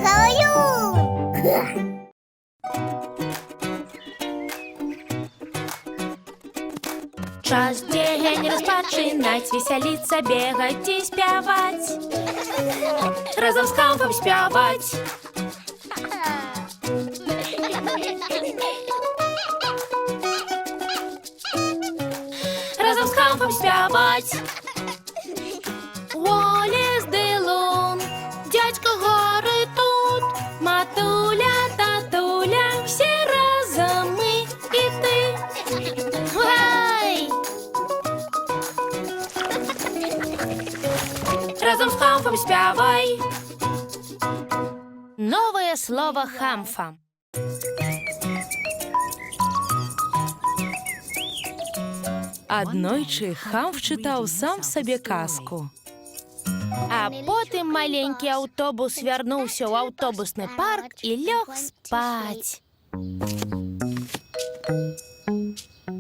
Калюн! Час дзень распачынаць, весяліцца, бегаць і спяваць. Разам з Хамфам спяваць. Разам з Хамфам спяваць. Уоллес ды Лун, дядька Гары тут, матуля, татуля, все разом мы и ты. Гай! Разом з Хамфом спявай. Новое слово Хамфа. Аднойчы Хамф чытаў сам сабе казку. А потым маленькі аўтобус вярнуўся ў аўтобусны парк і лёг спаць.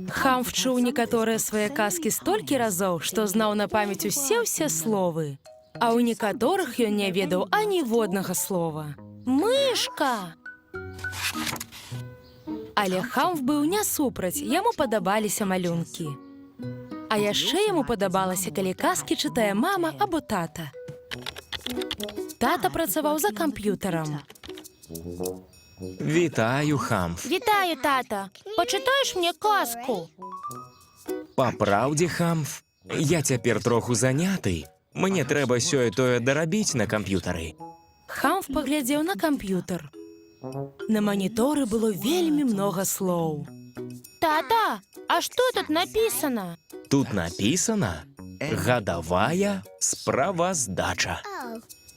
Хамф чуў некаторыя свае казкі столькі разоў, што знаў на памяць усе словы. А ў некаторых ён не ведаў аніводнага слова. Мышка! Але Хамф быў не супраць, яму падабаліся малюнкі. А яшчэ яму падабалася, калі казкі чытае мама або тата. Тата працаваў за камп'ютарам. Вітаю, Хамф. Вітаю, тата. Пачытаеш мне казку? Па праўдзе, Хамф, я цяпер троху заняты. Мне трэба сёе-тое дарабіць на камп'ютары. Хамф паглядзеў на камп'ютар. На маніторы было вельмі многа слоў. Тата, а што тут напісана? Тут напісана «Гадавая справаздача».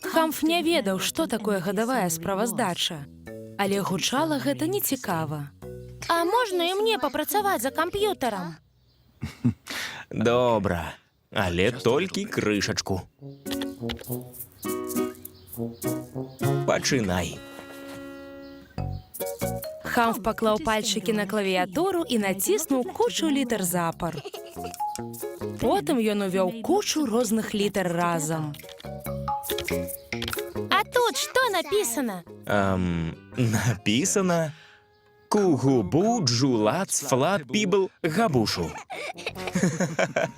Хамф не ведаў, што такое гадавая справаздача. Але гучала гэта нецікава. А можна і мне папрацаваць за камп'ютарам? Добра, але толькі крышачку. Пачынай. Хамф паклаў пальчыкі на клавіятуру і націснуў кучу літар запар. Потым ён увёў кучу розных літар разам. А тут што напісана? Напісана «Кугубу джулац флат пібл габушу».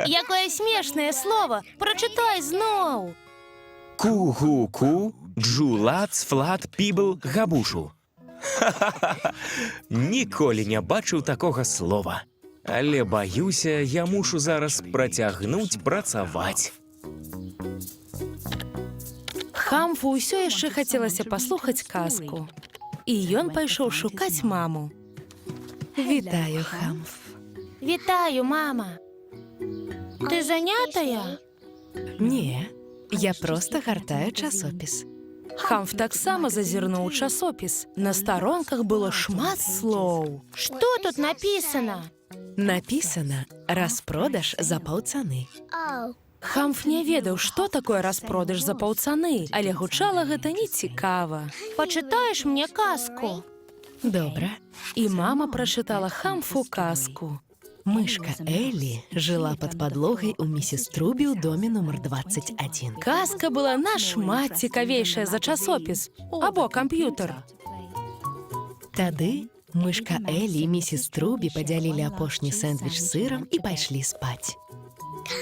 Якое смешнае слово! Прачытай зноў! Кугуку джулац флат пібл габушу. Ніколі не бачыў такога слова. Але, баюся, я мушу зараз працягнуць працаваць. Хамфу ўсё яшчэ хацелася паслухаць казку. І ён пайшоў шукаць маму. Вітаю, Хамф. Вітаю, мама. Ты занятая? Не, я проста гартаю часопіс. Хамф таксама зазірнуў у часопіс. На старонках было шмат слоў. Што тут напісана? Напісана «Распродаж за паўцаны». Хамф не ведаў, што такое распродаж за паўцаны, але гучала гэта нецікава. Пачытаеш мне казку? Добра. І мама прачытала Хамфу казку. Мышка Элли жила под подлогой у миссис Труби ў доме нумар 21. Казка была нашмат цікавейшая за часопіс або камп'ютар. Тады мышка Элли і миссис Труби падзялілі апошні сэндвіч з сырам і пайшлі спаць.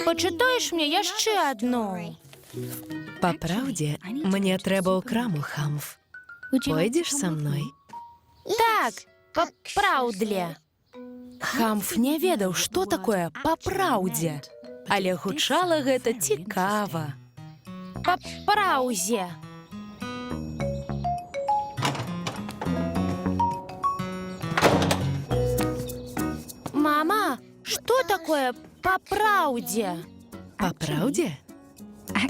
Пачытаеш мне яшчэ адну? Па праўдзе, мне трэба ў краму, Хамф. Пойдзеш са мной? Так, па праўдле. Хамф не ведаў, што такое па праўдзе, але гучала гэта цікава. Па праўзе. Мама, што такое па праўдзе? Па праўдзе?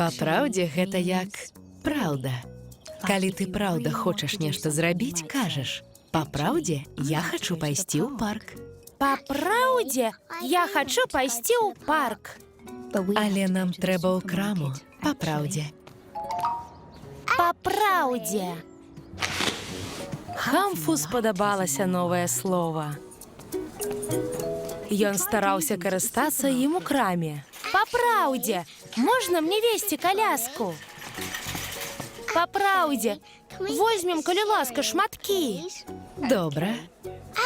Па праўдзе гэта як праўда. Калі ты праўда хочаш нешта зрабіць, кажаш: па праўдзе я хачу пайсці ў парк. Па праўдзе я хачу пайсці ў парк. Але нам трэба ў краму, па праўдзе. Па праўдзе. Хамфу спадабалася новае слова. Ён стараўся карыстацца ім у краме. Па праўдзе, можна мне весці каляску? Па праўдзе, возьмем, калі ласка, шматкі. Добра.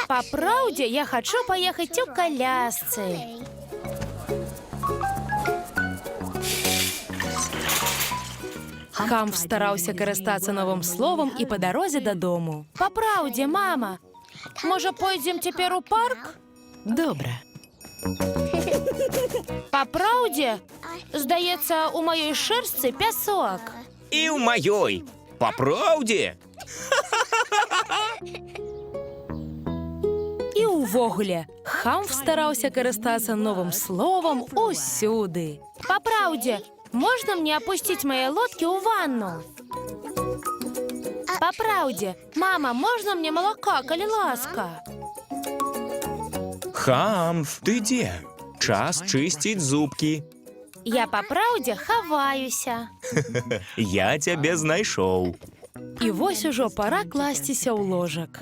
Па праўдзе, я хачу паехаць у калясцы. Хамф стараўся карыстацца новым словам і па дарозе дадому. Па праўдзе, мама, можа, пойдзем цяпер у парк? Добра. Па праўдзе, здаецца, у маёй шэрсцы пясок. І ў маёй. Па праўдзе? І ўвогуле, Хамф стараўся карыстацца новым словам усюды. Па праўдзе, можна мне апусціць мае лодкі ў ванну? Па праўдзе, мама, можна мне малака, калі ласка? Хамф, ты дзе? Час чысціць зубкі. Я па праўдзе хаваюся. Я цябе знайшоў. І вось ужо пара класціся ў ложак.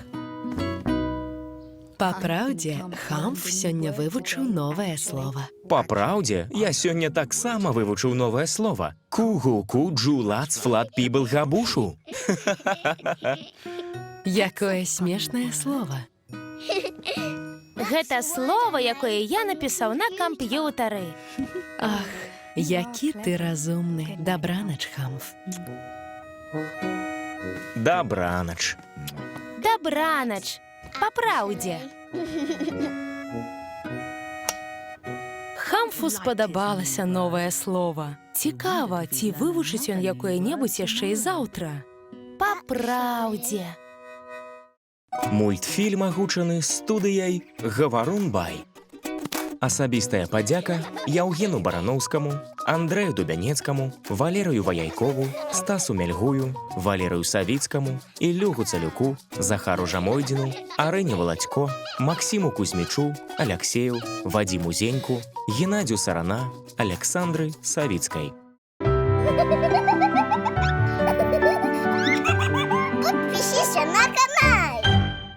Па праўдзе, Хамф сёння вывучыў новае слова. Па праўдзе, я сёння таксама вывучыў новае слова. Кугуку джулац флат пібл габушу. Якое смешнае слова. Гэта слова, якое я напісаў на камп'ютары. Ах, які ты разумны. Дабранач, Хамф. Дабранач. Дабранач, па праўдзе. Хамфу спадабалася новае слова. Цікава, ці вывучыць ён якое-небудзь яшчэ і заўтра. Па праўдзе. Мультфільм агучаны студыяй «Гаварун Бай». Асабістая падзяка Яўгену Бараноўскаму, Андрэю Дубянецкаму, Валерыю Ваяйкову, Стасу Мельгую, Валерыю Савіцкаму, Іллю Гуцалюку, Захару Жамойдзіну, Арэне Валацько, Максіму Кузьмічу, Аляксею, Вадзіму Зеньку, Геннадзю Сарана, Аляксандры Савіцкай.